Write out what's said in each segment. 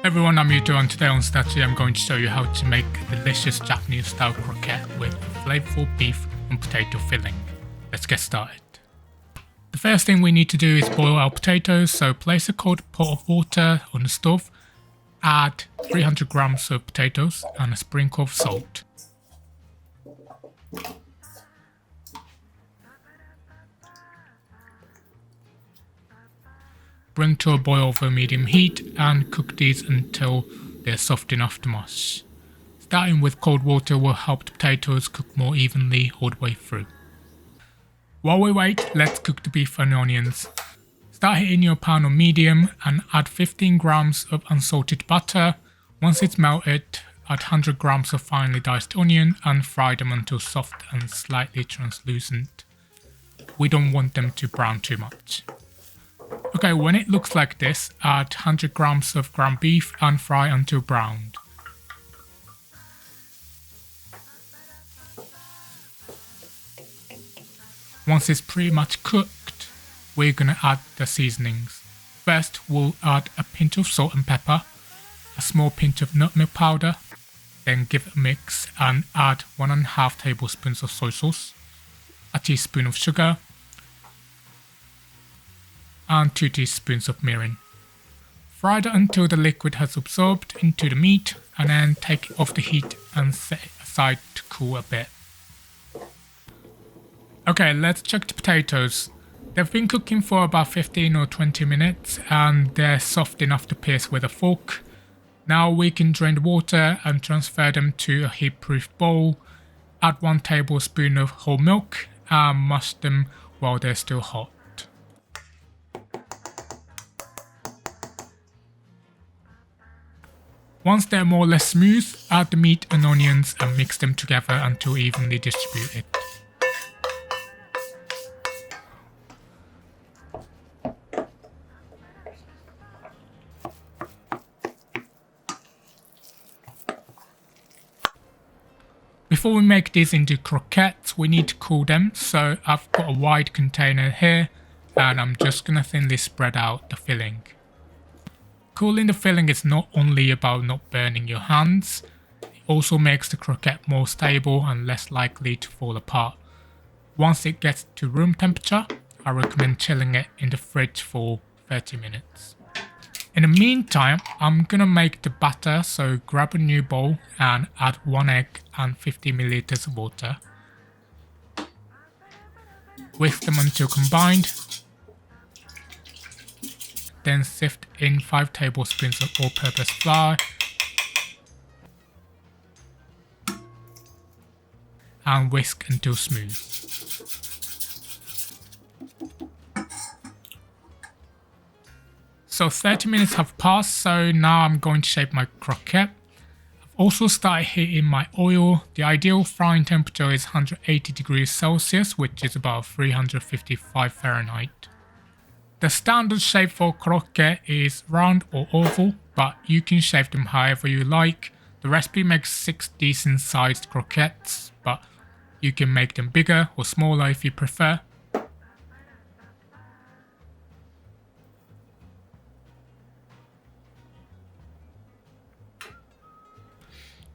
Everyone, I'm Yuto, and today on Statue I'm going to show you how to make a delicious Japanese style croquette with flavorful beef and potato filling. Let's get started. The first thing we need to do is boil our potatoes, so place a cold pot of water on the stove, add 300 grams of potatoes and a sprinkle of salt. Bring to a boil over medium heat and cook these until they're soft enough to mash. Starting with cold water will help the potatoes cook more evenly all the way through. While we wait, let's cook the beef and onions. Start heating your pan on medium and add 15 grams of unsalted butter. Once it's melted, add 100 grams of finely diced onion and fry them until soft and slightly translucent. We don't want them to brown too much. Okay, when it looks like this, add 100 grams of ground beef and fry until browned. Once it's pretty much cooked, we're gonna add the seasonings. First, we'll add a pinch of salt and pepper, a small pinch of nutmeg powder, then give it a mix and add 1.5 tablespoons of soy sauce, a teaspoon of sugar, and 2 teaspoons of mirin. Fry that until the liquid has absorbed into the meat and then take it off the heat and set it aside to cool a bit. Okay, let's check the potatoes. They've been cooking for about 15 or 20 minutes and they're soft enough to pierce with a fork. Now we can drain the water and transfer them to a heat-proof bowl. Add 1 tablespoon of whole milk and mash them while they're still hot. Once they're more or less smooth, add the meat and onions and mix them together until evenly distributed. Before we make these into croquettes, we need to cool them, so I've got a wide container here and I'm just gonna thinly spread out the filling. Cooling the filling is not only about not burning your hands, it also makes the croquette more stable and less likely to fall apart. Once it gets to room temperature, I recommend chilling it in the fridge for 30 minutes. In the meantime, I'm gonna make the batter, so grab a new bowl and add 1 egg and 50 milliliters of water. Whisk them until combined. Then sift in 5 tablespoons of all-purpose flour and whisk until smooth. So 30 minutes have passed, so now I'm going to shape my croquette. I've also started heating my oil. The ideal frying temperature is 180 degrees Celsius, which is about 355 Fahrenheit. The standard shape for croquette is round or oval, but you can shape them however you like. The recipe makes 6 decent sized croquettes, but you can make them bigger or smaller if you prefer.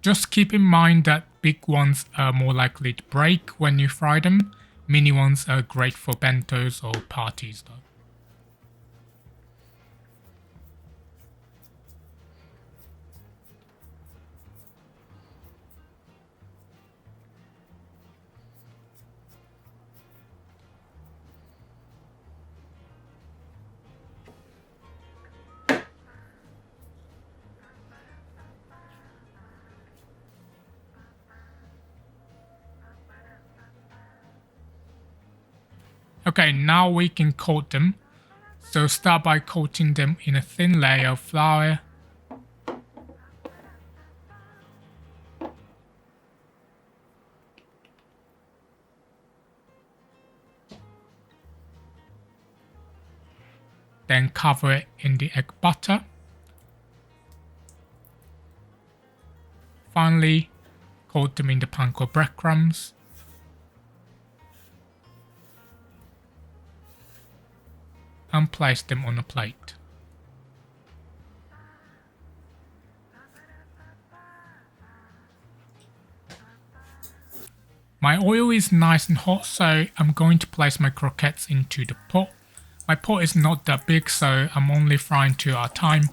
Just keep in mind that big ones are more likely to break when you fry them. Mini ones are great for bentos or parties though. Okay, now we can coat them. So start by coating them in a thin layer of flour. Then cover it in the egg batter. Finally, coat them in the panko breadcrumbs. And place them on a plate. My oil is nice and hot, so I'm going to place my croquettes into the pot. My pot is not that big, so I'm only frying 2 at a time.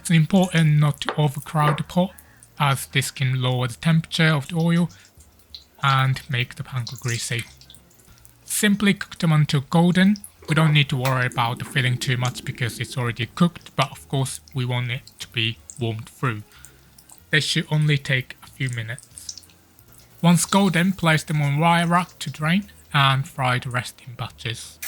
It's important not to overcrowd the pot, as this can lower the temperature of the oil and make the panko greasy. Simply cook them until golden. We don't need to worry about the filling too much because it's already cooked, but of course we want it to be warmed through. They should only take a few minutes. Once golden, place them on wire rack to drain and fry the rest in batches.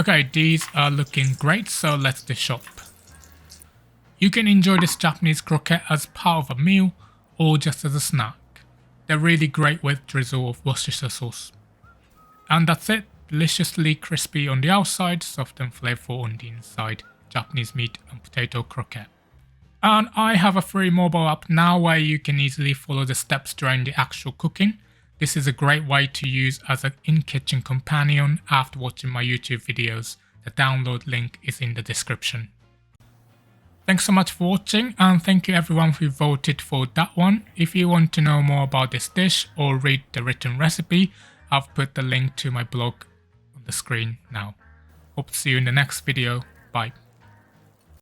Okay, these are looking great, so let's dish up. You can enjoy this Japanese croquette as part of a meal or just as a snack. They're really great with drizzle of Worcestershire sauce. And that's it, deliciously crispy on the outside, soft and flavorful on the inside, Japanese meat and potato croquette. And I have a free mobile app now where you can easily follow the steps during the actual cooking. This is a great way to use as an in-kitchen companion after watching my YouTube videos. The download link is in the description. Thanks so much for watching, and thank you everyone who voted for that one. If you want to know more about this dish or read the written recipe, I've put the link to my blog on the screen now. Hope to see you in the next video. Bye.